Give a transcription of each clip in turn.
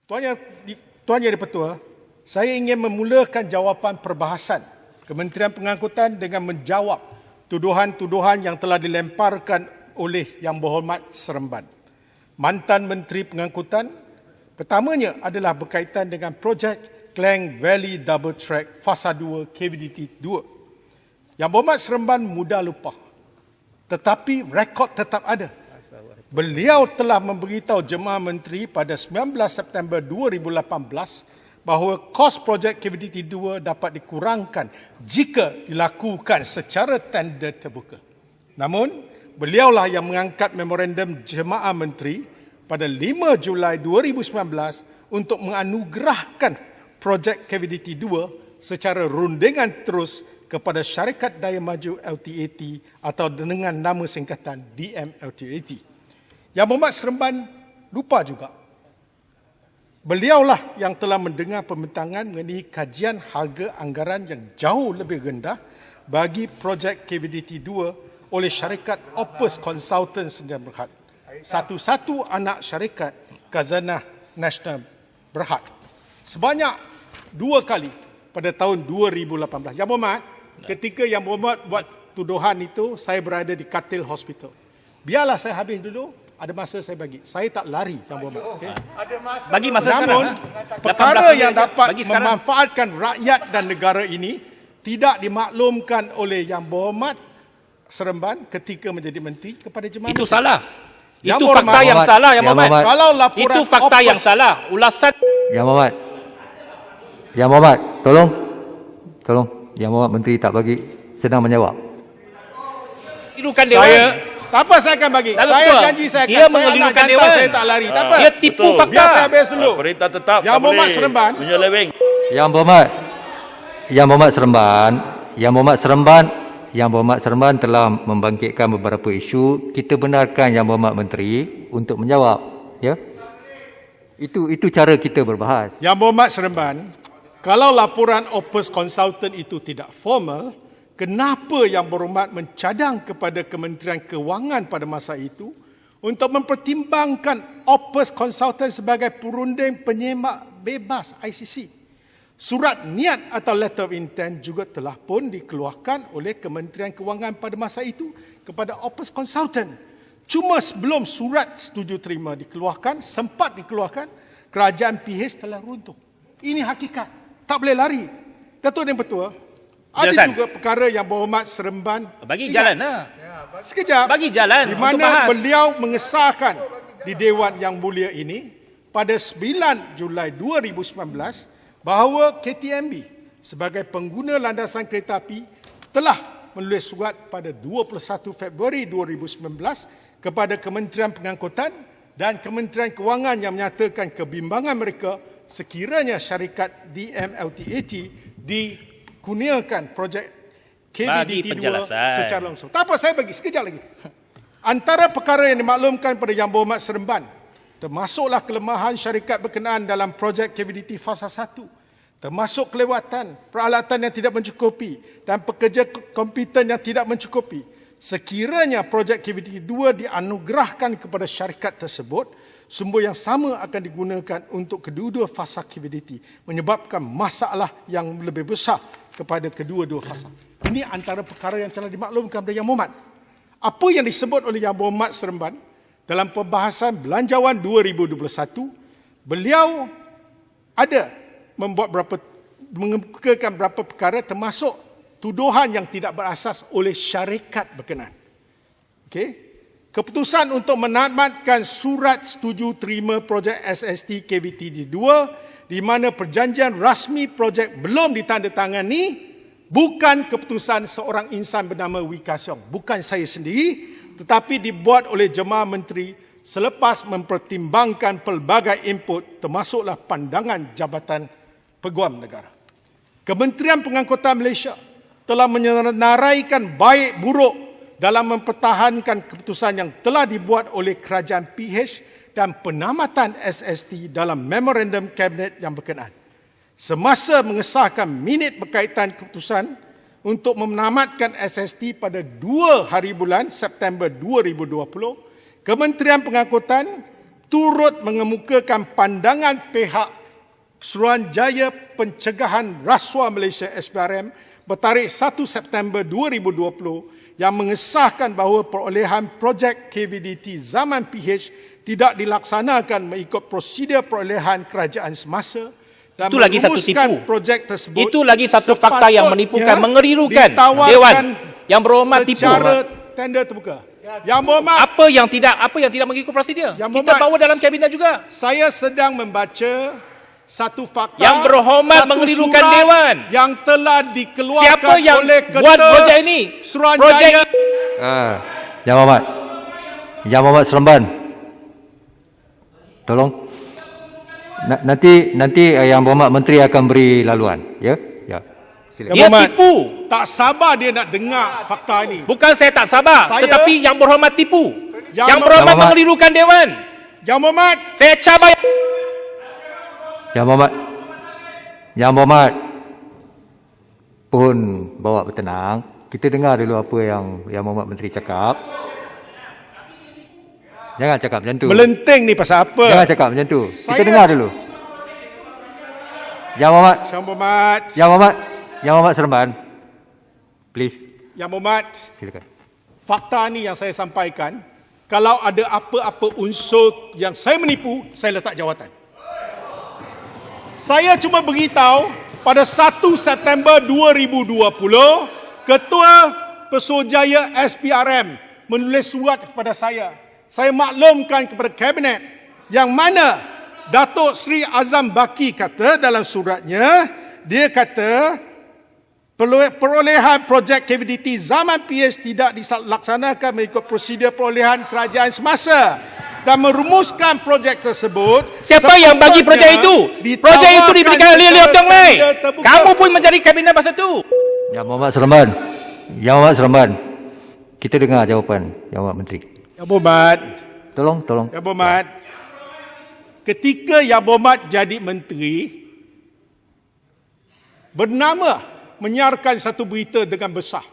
Tuan Yang di-Pertua, saya ingin memulakan jawapan perbahasan Kementerian Pengangkutan dengan menjawab tuduhan-tuduhan yang telah dilemparkan oleh Yang Berhormat Seremban, mantan Menteri Pengangkutan. Pertamanya adalah berkaitan dengan projek Klang Valley Double Track Fasa 2 KVDT 2. Yang Berhormat Seremban mudah lupa, tetapi rekod tetap ada. Beliau telah memberitahu jemaah menteri pada 19 September 2018 bahawa kos projek KVDT 2 dapat dikurangkan jika dilakukan secara tender terbuka. Namun, beliaulah yang mengangkat memorandum jemaah menteri pada 5 Julai 2019 untuk menganugerahkan projek KVDT 2 secara rundingan terus kepada Syarikat Daya Maju LTAT atau dengan nama singkatan DMLTAT. Yang Berhormat Seremban lupa juga, beliaulah yang telah mendengar pembentangan mengenai kajian harga anggaran yang jauh lebih rendah bagi projek KVDT 2 oleh syarikat Opus Consultants Sdn Bhd, satu-satu anak syarikat Khazanah Nasional Berhad, sebanyak 2 kali pada tahun 2018. Yang Berhormat, ketika Yang Berhormat buat tuduhan itu, saya berada di Katil Hospital. Biarlah saya habis dulu. Ada masa saya bagi. Saya tak lari, Yang Berhormat. Okay? Ada masa. Bagi masa Namun, sekarang. perkara yang dapat memanfaatkan rakyat dan negara ini tidak dimaklumkan oleh Yang Berhormat Seremban ketika menjadi menteri kepada jemaah. Itu salah. Yang Itu Berhormat, fakta yang salah, Yang Berhormat. Kalau laporan Itu fakta yang salah. Ulasan. Yang Berhormat. Yang Berhormat, tolong. Yang Berhormat Menteri tak bagi, sedang menjawab. Mengelirukan Dewan. Tak apa, saya akan bagi. Tak Saya betul. janji saya akan. Dia Saya anak mengelirukan jantan, Dewan. saya tak lari. Tak apa. Dia tipu fakta. Biar saya habis dulu. Perintah tetap Yang Berhormat Seremban. menyeleweng. Yang Berhormat Seremban, Yang Berhormat Seremban telah membangkitkan beberapa isu. Kita benarkan Yang Berhormat Menteri untuk menjawab, ya. Itu cara kita berbahas. Yang Berhormat Seremban, kalau laporan Opus Consultant itu tidak formal, kenapa Yang Berhormat mencadang kepada Kementerian Kewangan pada masa itu untuk mempertimbangkan Opus Consultant sebagai perunding penyemak bebas ICC? Surat niat atau letter of intent juga telah pun dikeluarkan oleh Kementerian Kewangan pada masa itu kepada Opus Consultant. Cuma sebelum surat setuju terima sempat dikeluarkan, kerajaan PH telah runtuh. Ini hakikat. Tak boleh lari. Datuk Yang Pertua, ada Jelasan. juga perkara Yang Berhormat Seremban. Bagi jalan lah. Sekejap. Bagi jalan Di untuk mana bahas. beliau mengesahkan di Dewan Yang Mulia ini pada 9 Julai 2019 bahawa KTMB sebagai pengguna landasan kereta api telah menulis surat pada 21 Februari 2019 kepada Kementerian Pengangkutan dan Kementerian Kewangan yang menyatakan kebimbangan mereka sekiranya syarikat DMLTAT dikurniakan projek KVDT 2 secara langsung. Tak apa, saya bagi sekejap lagi. Antara perkara yang dimaklumkan pada Yang Berhormat Seremban, termasuklah kelemahan syarikat berkenaan dalam projek KVDT Fasa 1, termasuk kelewatan, peralatan yang tidak mencukupi dan pekerja kompeten yang tidak mencukupi. Sekiranya projek KVDT 2 dianugerahkan kepada syarikat tersebut, sumber yang sama akan digunakan untuk kedua-dua fasa KVDT, menyebabkan masalah yang lebih besar kepada kedua-dua fasa. Ini antara perkara yang telah dimaklumkan oleh Yang Berhormat. Apa yang disebut oleh Yang Berhormat Seremban dalam pembahasan Belanjawan 2021, beliau ada mengemukakan beberapa perkara termasuk tuduhan yang tidak berasas oleh syarikat berkenaan. Okey. Keputusan untuk menamatkan surat setuju terima projek SST KVDT 2 di mana perjanjian rasmi projek belum ditandatangani bukan keputusan seorang insan bernama Wee Ka Siong, bukan saya sendiri, tetapi dibuat oleh jemaah menteri selepas mempertimbangkan pelbagai input termasuklah pandangan Jabatan Peguam Negara. Kementerian Pengangkutan Malaysia telah menyenaraikan baik buruk dalam mempertahankan keputusan yang telah dibuat oleh kerajaan PH dan penamatan SST dalam memorandum kabinet yang berkenaan. Semasa mengesahkan minit berkaitan keputusan untuk menamatkan SST pada 2 hari bulan September 2020, Kementerian Pengangkutan turut mengemukakan pandangan pihak Suruhanjaya Pencegahan Rasuah Malaysia SPRM bertarikh 1 September 2020 yang mengesahkan bahawa perolehan projek KVDT zaman PH tidak dilaksanakan mengikut prosedur perolehan kerajaan semasa dan Itu lagi satu merumuskan tipu. projek tersebut. Itu lagi satu fakta yang menipukan, mengerirukan ditawarkan Dewan yang berhormat tipu. secara tender terbuka. Yang berhormat, Apa yang tidak mengikut prosedur? Yang Kita berhormat. bawa dalam kabinet juga. saya sedang membaca satu fakta Yang berhormat satu mengerirukan surat Dewan. yang telah dikeluarkan Siapa yang oleh buat projek ini? Suruhanjaya. Yang Berhormat. Yang Berhormat Seremban. Tolong. Nanti Yang Berhormat Menteri akan beri laluan. Ya? Ya. Silakan. Dia Berhormat. tipu. Tak sabar dia nak dengar fakta ini. Bukan saya tak sabar, Saya- tetapi yang berhormat tipu. Yang Yang berhormat Berhormat. mengerirukan Dewan. Yang berhormat, Saya cabar Yang Berhormat. Yang Berhormat. Pohon bawa bertenang. Kita dengar dulu apa yang Berhormat Menteri cakap. Jangan cakap macam tu. melenteng ni pasal apa? Jangan cakap macam tu. Kita Saya- dengar dulu. Yang Berhormat. Yang berhormat, Yang Berhormat. Yang Berhormat Seremban. Please. Yang berhormat, Silakan. fakta ni yang saya sampaikan, kalau ada apa-apa unsur yang saya menipu, saya letak jawatan. Saya cuma beritahu pada 1 September 2020, Ketua Pesuruhjaya SPRM menulis surat kepada saya. Saya maklumkan kepada Kabinet yang mana Datuk Seri Azam Baki kata dalam suratnya, dia kata perolehan projek KVDT zaman PH tidak dilaksanakan mengikut prosedur perolehan kerajaan semasa dan merumuskan projek tersebut. siapa yang bagi projek itu? Projek itu diberikan oleh Leo Tiong Lai. Kamu pun menjadi kabinet masa itu. Yang Berhormat Seremban. Yang Berhormat Seremban. Kita dengar jawapan Yang Berhormat Menteri. Yang berhormat, Tolong. Yang berhormat, ketika Yang berhormat jadi menteri, bernama menyiarkan satu berita dengan besar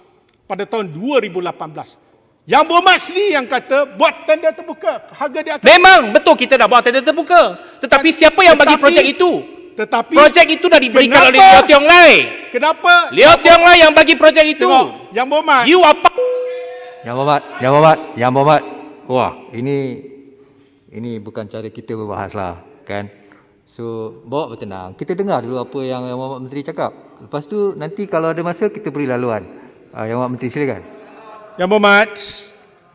pada tahun 2018. Yang berhormat sendiri yang kata buat tender terbuka, harga dia akan Memang betul kita dah buat tender terbuka. Tetapi siapa yang bagi projek itu? Tetapi Projek itu dah diberikan oleh kenapa- Leo Tiong Lai. kenapa Leo Tiong Lai yang bagi projek itu. tengok, Yang berhormat, You apa? Yang Berhormat. Wah, ini bukan cara kita berbahas lah, kan? So, bawa bertenang. Kita dengar dulu apa yang Berhormat Menteri cakap. Lepas tu, nanti kalau ada masa, kita beri laluan. Yang Berhormat Menteri, silakan. Yang berhormat,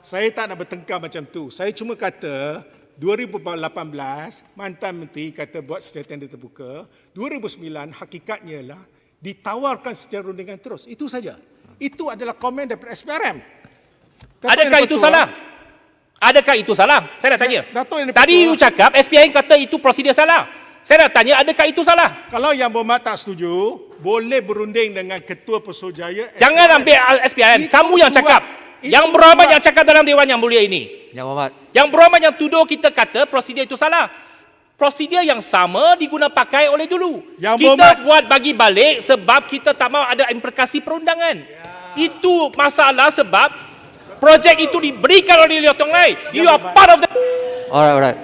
saya tak nak bertengkar macam tu. Saya cuma kata 2018 mantan menteri kata buat secara tender terbuka. 2009 hakikatnya lah ditawarkan secara rundingan terus. Itu saja. Itu adalah komen daripada SPRM. Datuk Adakah Yang itu Pertua- salah? Adakah itu salah? Saya dah tanya. Datuk Yang Tadi Pertua- you cakap SPRM kata itu prosedur salah. Saya dah tanya adakah itu salah? Kalau Yang Berhormat tak setuju, boleh berunding dengan Ketua Pesuruhjaya. Jangan ambil SPRM. Itu Kamu yang surat. cakap. Itu Yang berhormat surat. yang cakap dalam Dewan Yang Mulia ini. Yang Berhormat. Yang berhormat yang tuduh kita kata prosedur itu salah. Prosedur yang sama diguna pakai oleh dulu. Yang Kita berhormat- buat bagi balik sebab kita tak mahu ada implikasi perundangan. Itu masalah sebab projek itu diberikan oleh Leo Tiong Lai. You are part of the... Alright.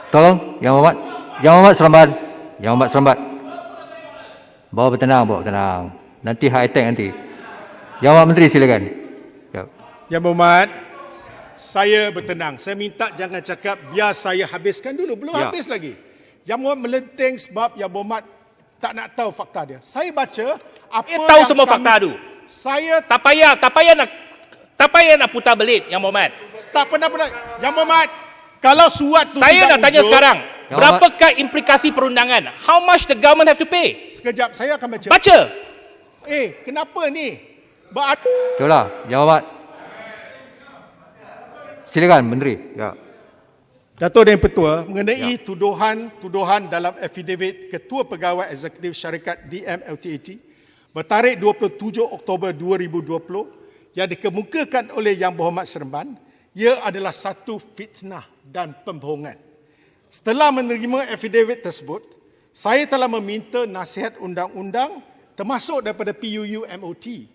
Tolong, Yang Berhormat. Yang Berhormat Seremban. Yang Berhormat Seremban. Bawa bertenang. Nanti high attack nanti. Yang Berhormat Menteri, silakan. Ya. Yang Berhormat, saya bertenang. Saya minta jangan cakap biar saya habiskan dulu. Belum Ya. habis lagi. Yang Berhormat melenteng sebab Yang Berhormat tak nak tahu fakta dia. Saya baca apa tahu yang semua kami- fakta tu. Saya Tak payah nak putar belit Yang berhormat. tak pernah. Yang Berhormat, kalau surat tu Saya tidak nak tanya wujud- sekarang. Yang Berapakah implikasi perundangan? How much the government have to pay? Sekejap, saya akan baca. Baca. Kenapa ni? Itulah, Yang Berhormat. Silakan, Menteri. Ya. Datuk Dan Pertua mengenai tuduhan dalam affidavit Ketua Pegawai Eksekutif Syarikat DMLTAT bertarikh 27 Oktober 2020 yang dikemukakan oleh Yang Berhormat Seremban, ia adalah satu fitnah dan pembohongan. Setelah menerima affidavit tersebut, saya telah meminta nasihat undang-undang termasuk daripada PUU MOT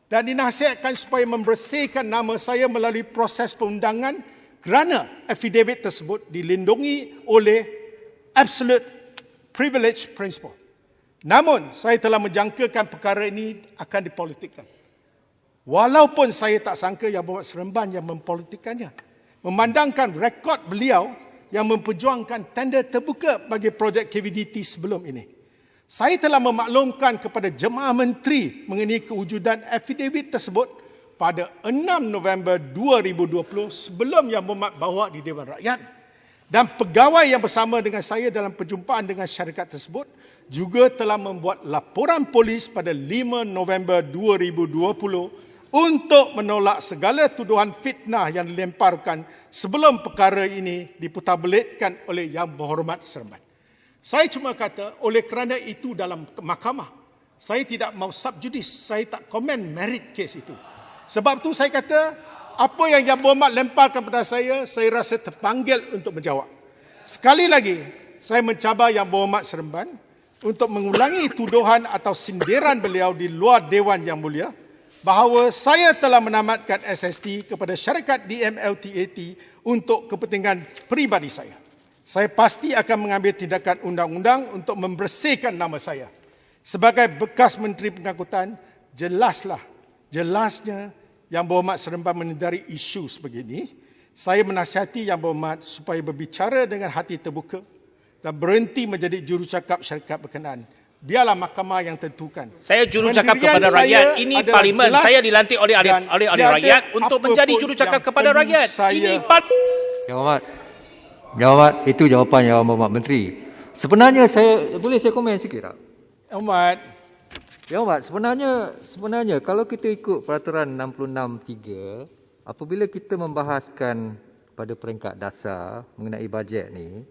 dan dinasihatkan supaya membersihkan nama saya melalui proses perundangan kerana affidavit tersebut dilindungi oleh absolute privilege principle. Namun, saya telah menjangkakan perkara ini akan dipolitikkan. Walaupun saya tak sangka Yang Berhormat Seremban yang mempolitikkannya. Memandangkan rekod beliau yang memperjuangkan tender terbuka bagi projek KVDT sebelum ini. Saya telah memaklumkan kepada jemaah menteri mengenai kewujudan affidavit tersebut pada 6 November 2020 sebelum Yang Berhormat bawa di Dewan Rakyat. Dan pegawai yang bersama dengan saya dalam perjumpaan dengan syarikat tersebut juga telah membuat laporan polis pada 5 November 2020 untuk menolak segala tuduhan fitnah yang dilemparkan sebelum perkara ini diputarbelikkan oleh Yang Berhormat Seremban. Saya cuma kata, oleh kerana itu dalam mahkamah, saya tidak mau subjudis, saya tak komen merit kes itu. Sebab tu saya kata, apa yang Yang Berhormat lemparkan kepada saya rasa terpanggil untuk menjawab. Sekali lagi, saya mencabar Yang Berhormat Seremban untuk mengulangi tuduhan atau sindiran beliau di luar Dewan Yang Mulia, bahawa saya telah menamatkan SST kepada syarikat DMLTAT untuk kepentingan peribadi saya. Saya pasti akan mengambil tindakan undang-undang untuk membersihkan nama saya. Sebagai bekas Menteri Pengangkutan, jelasnya Yang Berhormat Seremban mengendari isu sebegini. Saya menasihati Yang Berhormat supaya berbicara dengan hati terbuka dan berhenti menjadi jurucakap syarikat berkenaan. Biarlah mahkamah yang tentukan. Saya jurucakap kepada rakyat. Ini parlimen. Saya dilantik oleh rakyat untuk menjadi jurucakap kepada rakyat. Ini Yang Berhormat, itu jawapan Yang Berhormat Menteri. Sebenarnya boleh saya komen sikit tak? Yang Berhormat, sebenarnya kalau kita ikut peraturan 66.3, apabila kita membahaskan pada peringkat dasar mengenai bajet ni,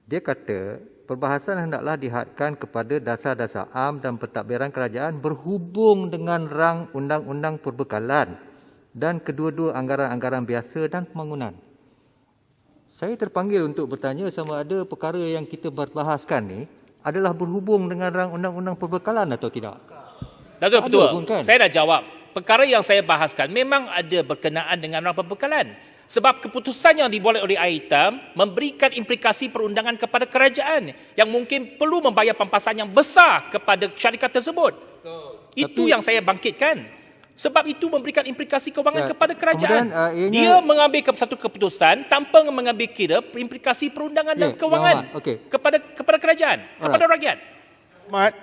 dia kata perbahasan hendaklah dihadkan kepada dasar-dasar am dan pentadbiran kerajaan berhubung dengan rang undang-undang perbekalan dan kedua-dua anggaran-anggaran biasa dan pembangunan. Saya terpanggil untuk bertanya sama ada perkara yang kita berbahaskan ni adalah berhubung dengan rang undang-undang perbekalan atau tidak. Datuk Ketua, kan? saya dah jawab. Perkara yang saya bahaskan memang ada berkenaan dengan rang perbekalan. Sebab keputusan yang dibuat oleh IATM memberikan implikasi perundangan kepada kerajaan yang mungkin perlu membayar pampasan yang besar kepada syarikat tersebut. Itu yang saya bangkitkan. Sebab itu memberikan implikasi kewangan kepada kerajaan. Dia mengambil satu keputusan tanpa mengambil kira implikasi perundangan dan kewangan kepada kerajaan, kepada rakyat.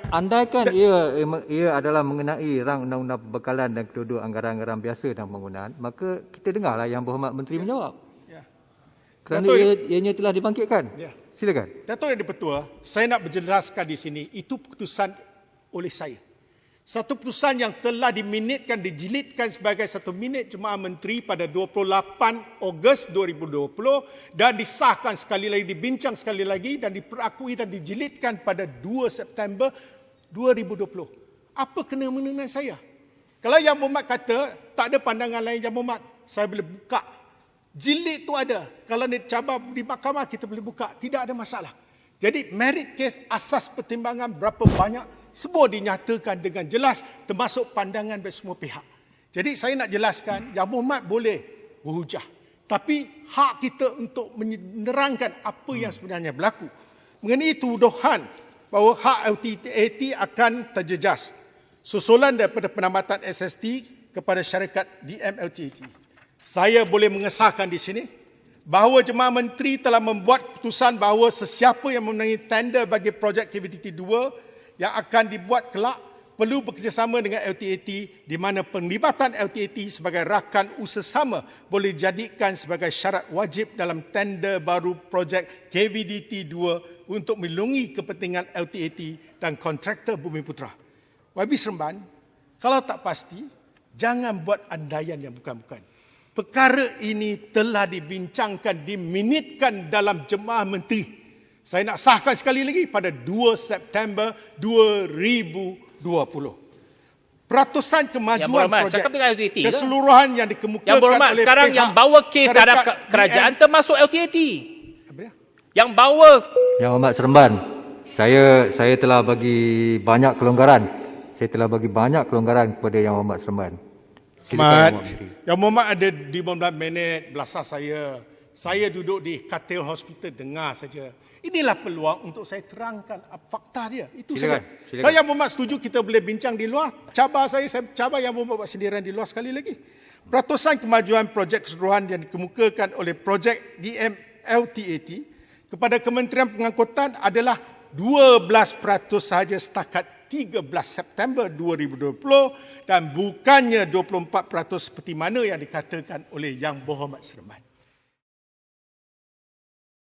Andaikan ia adalah mengenai rang undang-undang perbekalan dan kedua anggaran-anggaran biasa dan pembangunan, maka kita dengarlah Yang Berhormat Menteri menjawab. Kerana ianya telah dibangkitkan. Silakan. Datuk Yang di-Pertua, saya nak berjelaskan di sini, itu keputusan oleh saya. Satu keputusan yang telah dijilidkan sebagai satu minit Jemaah Menteri pada 28 Ogos 2020 dan disahkan sekali lagi, dibincang sekali lagi dan diperakui dan dijilidkan pada 2 September 2020. Apa kena-mena dengan saya? Kalau Yang Berhormat kata tak ada pandangan lain Yang Berhormat, saya boleh buka. Jilid tu ada. Kalau dicabar di mahkamah kita boleh buka. Tidak ada masalah. Jadi merit case, asas pertimbangan berapa banyak, semua dinyatakan dengan jelas termasuk pandangan dari semua pihak. Jadi saya nak jelaskan, Yang Berhormat boleh berhujah. Tapi hak kita untuk menerangkan apa yang sebenarnya berlaku. Mengenai tuduhan bahawa hak LTAT akan terjejas. Susulan daripada penambatan SST kepada syarikat DMLTAT. Saya boleh mengesahkan di sini bahawa Jemaah Menteri telah membuat keputusan bahawa sesiapa yang memenangi tender bagi projek KVDT 2 yang akan dibuat kelak perlu bekerjasama dengan LTAT di mana penglibatan LTAT sebagai rakan usaha sama boleh dijadikan sebagai syarat wajib dalam tender baru projek KVDT 2 untuk melindungi kepentingan LTAT dan kontraktor Bumiputera. YB Seremban, kalau tak pasti, jangan buat andaian yang bukan-bukan. Perkara ini telah dibincangkan, diminitkan dalam Jemaah Menteri. Saya nak sahkan sekali lagi pada 2 September 2020. Peratusan kemajuan projek keseluruhan yang dikemukakan Yang Berhormat, oleh sekarang yang bawa kes terhadap kerajaan termasuk LTAT. Yang bawa... Yang Berhormat Seremban, saya telah bagi banyak kelonggaran. Saya telah bagi banyak kelonggaran kepada Yang Berhormat Seremban. Yang Berhormat ada 15 minit belasah saya. Saya duduk di Katil Hospital dengar saja. Inilah peluang untuk saya terangkan fakta dia. Itu Silakan, saja. silakan. Kalau Yang Berhormat setuju, kita boleh bincang di luar. Saya cabar Yang Berhormat buat sendirian di luar sekali lagi. Peratusan kemajuan projek keseluruhan yang dikemukakan oleh projek DMLTAT kepada Kementerian Pengangkutan adalah 12% sahaja setakat 13 September 2020 dan bukannya 24% seperti mana yang dikatakan oleh Yang Berhormat Seremban.